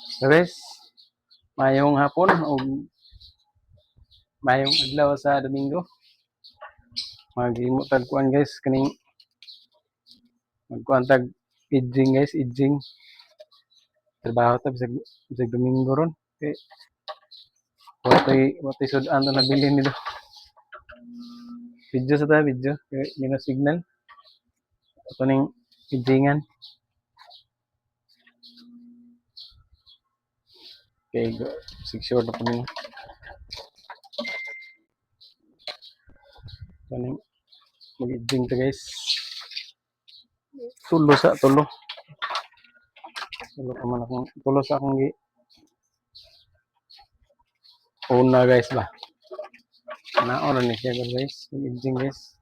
So guys, mayong hapon o mayong adlaw sa Domingo. Maghimo tag kuan guys kaning magkuan tag idjing guys, idjing. Trabaho ta bisag Domingo ron. Okay. Watay sudan na nabili nito. Video sa ta video. Okay, mino signal. Ito ning idjingan. Okay, go. Sure na po ning. Ito ning mag-idjing ta guys. Tulo sa tulo. Tulo ka man akong tulo sa akong gi. Una guys ba. Naon ni siya guys. Mag-idjing guys.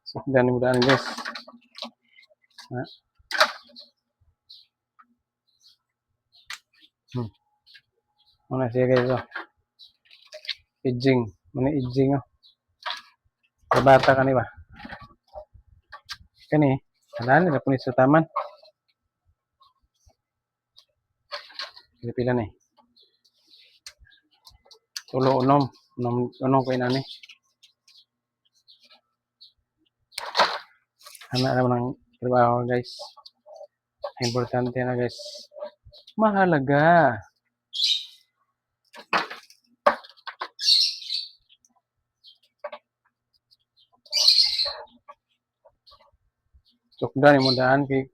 So, mudahan guys. Ha? Mana siya guys oh. Idjing. Mana idjing oh. Bata ka ni ba? Kani, alam nila punis sa taman. Pila ni. Tulo unom. Unom ko inani. Anak naman ng trabaho guys. Importante na guys. Mahalaga. Sukdan mo daan kay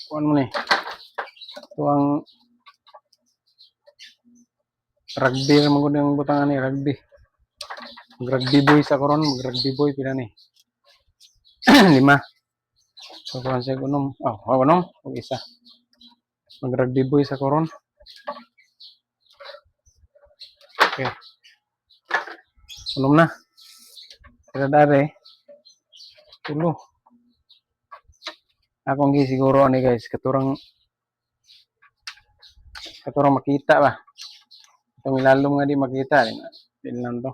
kuan mo ni. Ito ang rugby naman ko ng butangan ni rugby. Mag-rugby boy sa koron, mag-rugby boy pila ni. 5. So kuan siya unom. Unom o isa. Mag-rugby boy sa koron. Okay. Unom na. Pero dare. Tulo. Akong gi siguro ani guys, katurang makita ba. Itong ilalom nga di makita din lang to.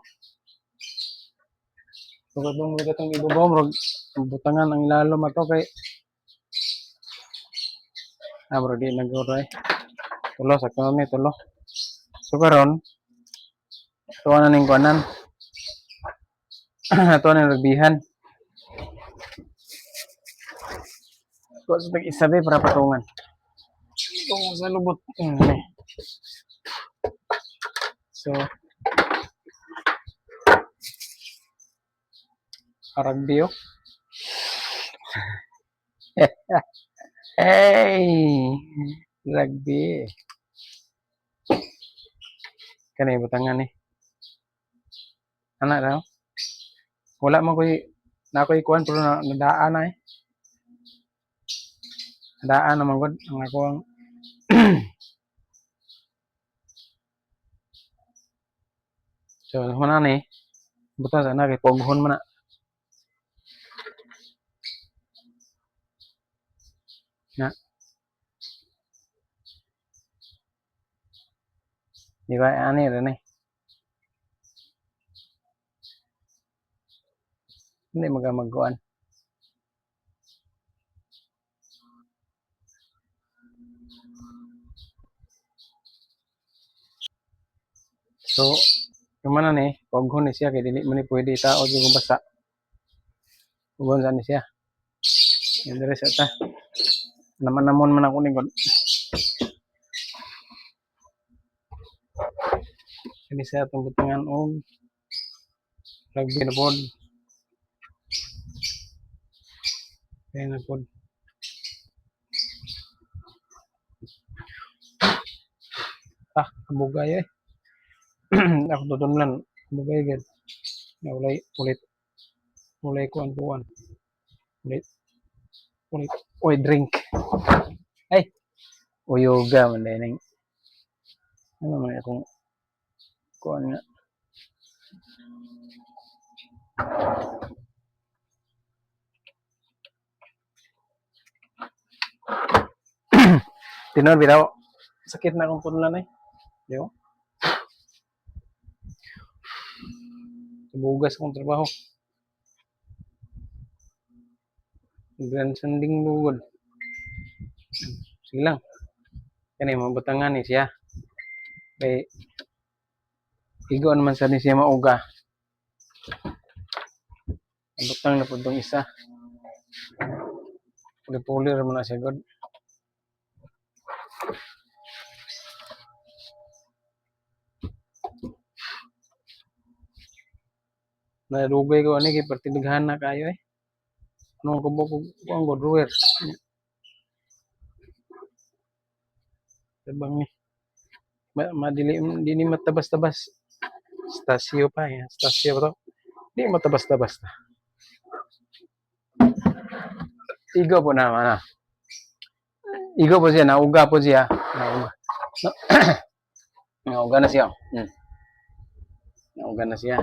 So katong itong ibabaw murag butangan ang ilalom ato kay murag di naguro tulo sa kami tulo. So karon tuwa na ning kuanan. Tuwa na rugbihan. Ko sa tag-isabi para patungan. Tungo sa lubot. So, rugby oh. Hey! Rugby. Kani butangan ni. Anak daw. Wala man koy na koy kuan pero nadaan na Nadaan naman gud ang ako ang so mana ni buta sana kay poghon man na. Na. Di ba ani ra ni. Hindi magkuan. So, yung mana ni, poghon ni siya kay dili man ni pwede tao yung basa. Poghon sa ni siya. Yung dire sa ta. Naman man ako ni god. Kini sa atong butangan og rugby na pod. Kaya na pod. Kabugay eh. Ako tudunlan. Kabugay gid. Na ulay kuan. Ulit drink. Ay. O yoga man din. Ano man akong kuan nga. Tinon bitaw. Sakit na akong punlan eh. Di ba? Bugas akong trabaho. Grand sanding bugod. Sige lang. Kani mabutangan ni siya. Kay igo naman sa ni siya mauga. Butang na pud tong isa. Puli-puli ra man na siya god. Nadugay ko ani kay pertindighan na kayo eh. Anong kubo ko ang god ruwer. Tabang ni. Madili di ni matabas-tabas. Stasyo pa eh. Stasyo pa to. Di matabas-tabas na. Igo po na mana. Igo po siya, nauga po siya. Nauga. Nauga na siya. Nauga na siya.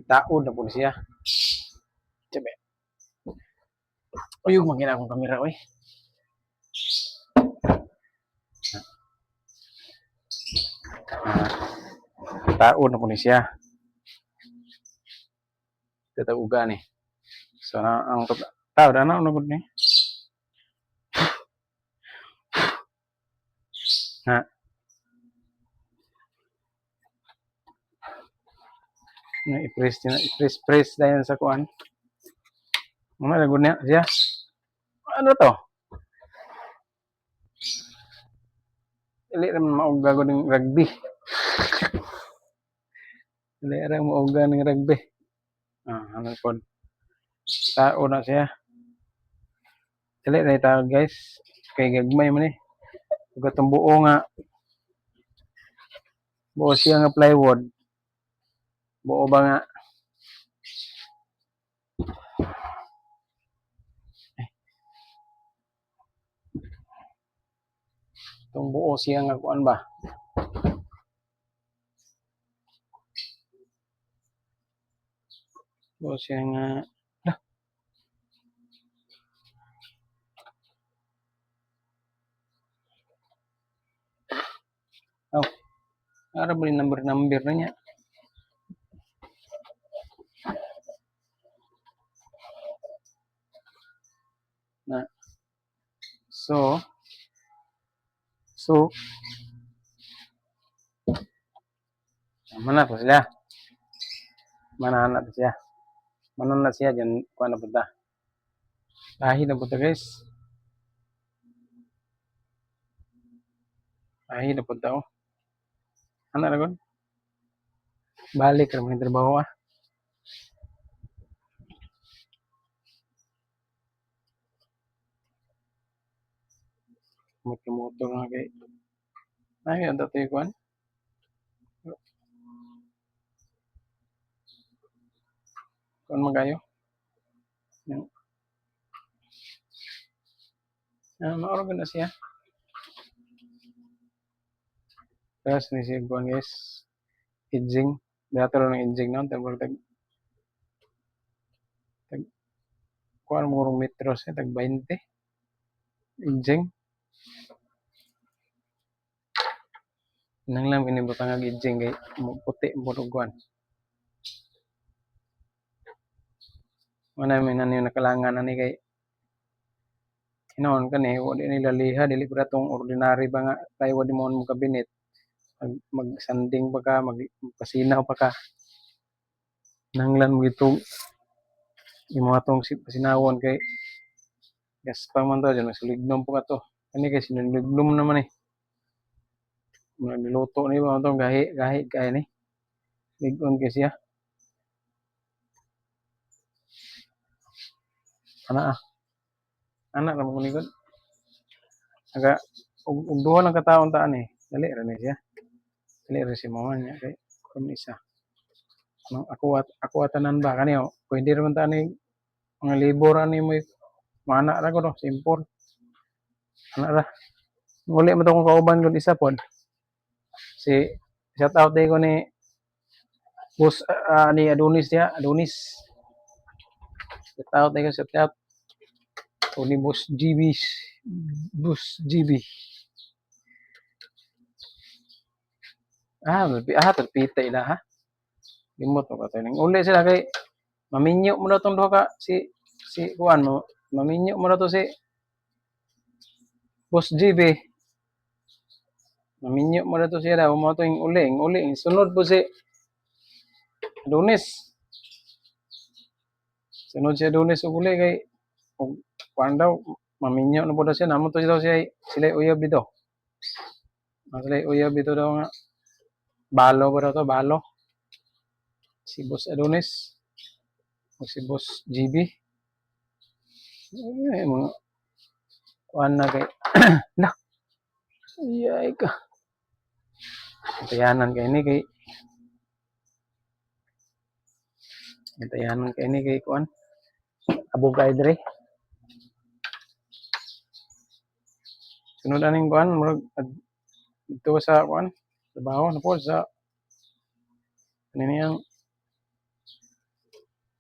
Taod na po siya. Sabi. Uyog magina akong kamera oy. Taod na po siya. Tatauga ni. So na ang taod na gud ni. Ha. Na i-press dayon sa kuan. Ano na gud niya siya? Ano to? Dili ra mauga gud ng rugby. Dili ra mauga ng rugby. Ano pod? Tao na siya. Dili ra tao guys. Kay gagmay man eh. Gatong buo nga. Buo siya nga plywood. Buo ba nga? Itong buo siya nga kuan ba? Buo siya nga ara ba ni number na niya? Na. So mana po sila? Mana na siya? Manon na siya dyan kuan na punta. Lahi na punta guys. Lahi na punta oh. Ano na gud? Balik ra man trabaho ah. Motor nga kay. Ay, ang dati kuan. Kuan magayo. Maoro na siya. Tapos ni siya kuan guys. Edging. Dato ng edging noon. Tag kuan mo metro siya. Tag 20. Edging. Nang lang pinibutang ang edging kay puti mo kuan. Mana man yung nakalangan ani kay hinon kani wa di nila liha dili pa tong ordinary ba nga plywood mo mo kabinet mag-sanding pa ka magpasinaw pa ka nanglan mo itong yung mga tong pasinawon kay gas pa man to dyan sulignom po ka to kani kay sinulignom naman eh niluto ni ba to gahi kay ni ligon kay siya anak ra mo ligod aga ug duha lang kataon taan eh dali ra ni siya dali ra si mama niya kay kun isa ako tanan ba kani pwede ra man taan ni mga libor ani mo mana ra ko no simpol anak ra uli mo to kung kauban gud isa pod si shout out day ko ni boss ni Adonis shout out day ko shout out o ni boss GB terpita ila ha limot ko to ning uli sila kay maminyo mo na tong duha ka si kuan mo maminyo mo na to si boss GB Maminyo mo na to siya daw, mo to yung uli, sunod po si Lunes. Sunod siya Lunes ug uli kay ug kuan daw maminyo na po daw siya, namo to daw siya sila uyab dito. Sila uyab dito daw nga balo ba daw to, balo. Si Boss Adonis o si Boss GB. Mga kuan na kay na. Iyay ka. Tayanan kay ni kay kuan. Abog kay dire. Sunod aning kuan murag dito sa kuan trabaho na po sa kaniyang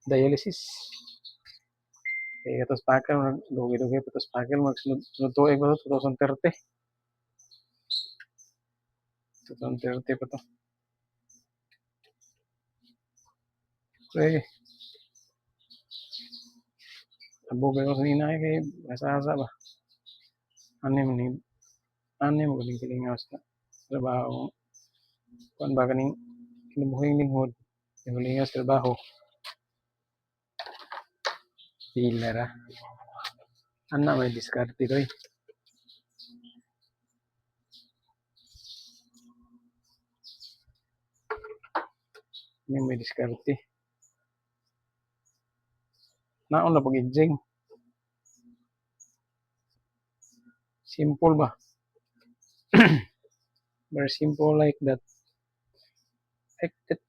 dialysis. Kaya katos pakal dugi-dugi patos pakal sunod tuig pa to 2030. 2030 pa to. Okay. Abog ako sa inay kay asa-asa ba. Anim ko din kilingaw sa trabaho. Kuan ba kaning kinabuhing lingkod. Kilingaw sa trabaho. Pila ra. Ana may diskarte ko eh. Ini may diskarte. Naon na pag-ijing. Simple ba? Very simple like that. Like that.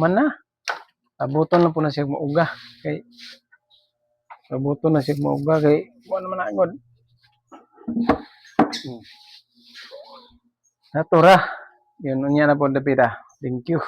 Mana? Abuton na po na siya mauga. Kay abuton na siya mauga kay kuan naman agad. Natura. Yun unya na po dapita. Thank you.